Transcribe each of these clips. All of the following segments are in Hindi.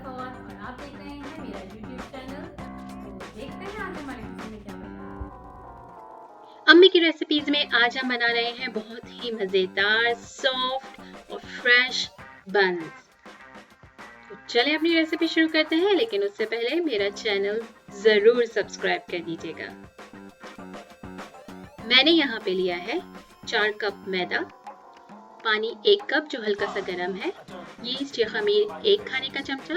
सफ़ावत और आप देख रहे हैं मेरा यूट्यूब चैनल। तो देखते हैं आज हमारी किचन में क्या बना है। अम्मी की रेसिपीज में आज हम बना रहे हैं बहुत ही मज़ेदार सॉफ्ट और फ्रेश बन्स। तो चलें अपनी रेसिपी शुरू करते हैं, लेकिन उससे पहले मेरा चैनल ज़रूर सब्सक्राइब कर दीजिएगा। मैंने यहाँ पे लिया है 4 कप मैदा, पानी 1 कप जो हल्का सा गर्म है, यीस्ट या खमीर 1 खाने का चमचा,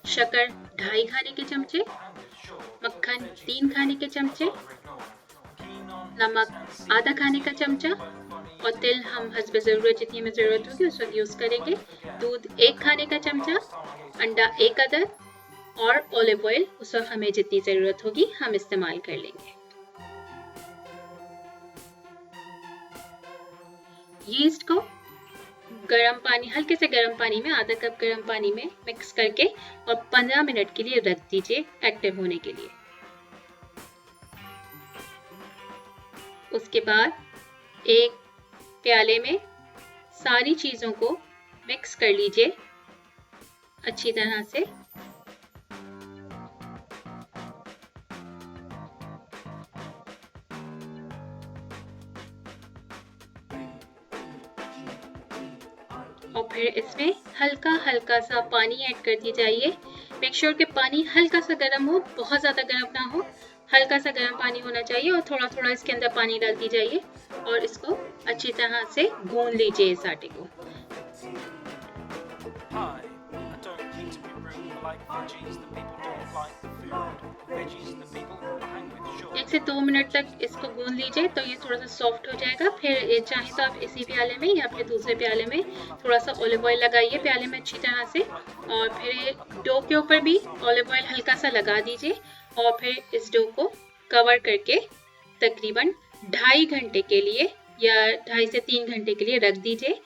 शक्कर 2.5 खाने के चमचे, मक्खन 3 खाने के चमचे, नमक आधा खाने का चमचा और तिल हम हस्ब ज़रूरत जितनी हमें ज़रूरत होगी उस वक्त यूज़ करेंगे। दूध 1 खाने का चमचा, अंडा 1 अदद और ऑलिव ऑयल उस वक्त हमें जितनी ज़रूरत होगी हम इस्तेमाल कर लेंगे। यीस्ट को गर्म पानी, हल्के से गर्म पानी में, आधा कप गर्म पानी में मिक्स करके और 15 मिनट के लिए रख दीजिए एक्टिव होने के लिए। उसके बाद एक प्याले में सारी चीज़ों को मिक्स कर लीजिए अच्छी तरह से। और फिर इसमें हल्का हल्का सा पानी ऐड करती जाइए। मेक श्योर कि पानी हल्का सा गर्म हो, बहुत ज़्यादा गर्म ना हो, हल्का सा गर्म पानी होना चाहिए। और थोड़ा थोड़ा इसके अंदर पानी डालती जाइए और इसको अच्छी तरह से गूंद लीजिए इस आटे को। 1 से 2 मिनट तक इसको गूंद लीजिए तो ये थोड़ा सा सॉफ्ट हो जाएगा। फिर चाहे तो आप इसी प्याले में या फिर दूसरे प्याले में थोड़ा सा ऑलिव ऑयल लगाइए प्याले में अच्छी तरह से, और फिर डो के ऊपर भी ऑलिव ऑयल हल्का सा लगा दीजिए और फिर इस डो को कवर करके तकरीबन 2.5 घंटे के लिए या 2.5 से 3 घंटे के लिए रख दीजिए।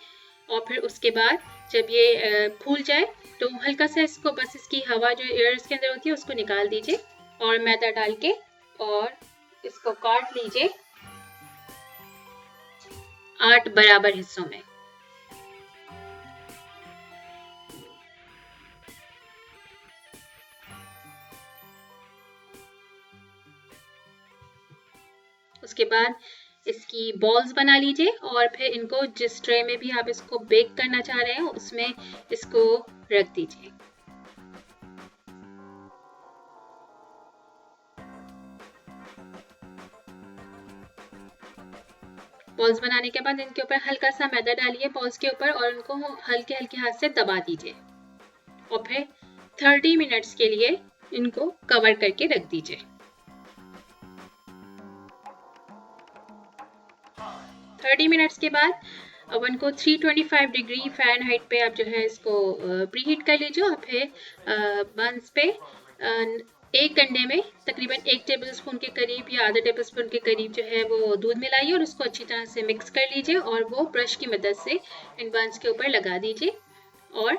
और फिर उसके बाद जब ये फूल जाए तो हल्का सा इसको, बस इसकी हवा जो एयर इसके अंदर होती है उसको निकाल दीजिए और मैदा डाल के और इसको काट लीजिए 8 बराबर हिस्सों में। उसके बाद इसकी बॉल्स बना लीजिए और फिर इनको जिस ट्रे में भी आप इसको बेक करना चाह रहे हैं उसमें इसको रख दीजिए। बॉल्स बनाने के बाद इनके ऊपर हल्का सा मैदा डालिए बॉल्स के ऊपर और उनको हल्के हल्के हाथ से दबा दीजिए और फिर 30 मिनट्स के लिए इनको कवर करके रख दीजिए। 30 मिनट्स के बाद ओवन को 325 डिग्री फ़ारेनहाइट पे आप जो है इसको प्रीहीट कर लीजिए और फिर बंस पे 1 अंडे में तकरीबन 1 टेबलस्पून के करीब या आधा टेबलस्पून के करीब जो है वो दूध मिलाइए और उसको अच्छी तरह से मिक्स कर लीजिए और वो ब्रश की मदद से इन बंस के ऊपर लगा दीजिए। और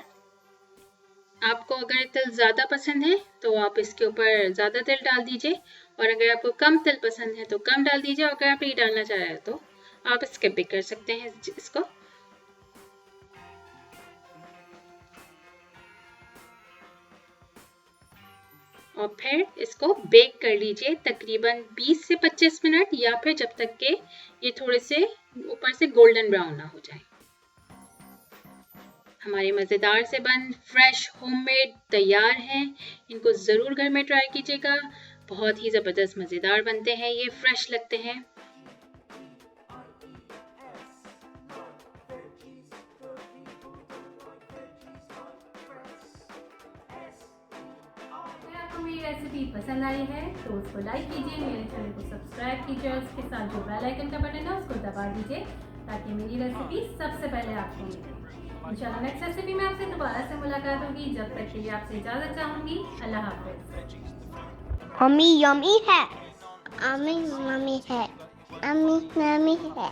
आपको अगर तिल ज़्यादा पसंद है तो आप इसके ऊपर ज़्यादा तिल डाल दीजिए और अगर आपको कम तिल पसंद है तो कम डाल दीजिए। और अगर आप नहीं डालना चाह रहे हैं तो आप स्किप भी कर सकते हैं इसको। और फिर इसको बेक कर लीजिए तकरीबन 20 से 25 मिनट या फिर जब तक के ये थोड़े से ऊपर से गोल्डन ब्राउन ना हो जाए। हमारे मज़ेदार से बन फ्रेश होममेड तैयार हैं। इनको ज़रूर घर में ट्राई कीजिएगा, बहुत ही ज़बरदस्त मज़ेदार बनते हैं, ये फ्रेश लगते हैं। मेरी रेसिपी पसंद आई है तो उसको लाइक कीजिए, मेरे चैनल को सब्सक्राइब कीजिए और उसके साथ जो बेल आइकन का बटन है उसको दबा दीजिए ताकि मेरी रेसिपी सबसे पहले आपको मिले। इंशाल्लाह नेक्स्ट रेसिपी में आपसे दोबारा से मुलाकात होगी। जब तक के लिए आपसे इजाज़त चाहूँगी। अल्लाह हाफ़िज़। मम्मी यम्मी है, मम्मी है, मम्मी है।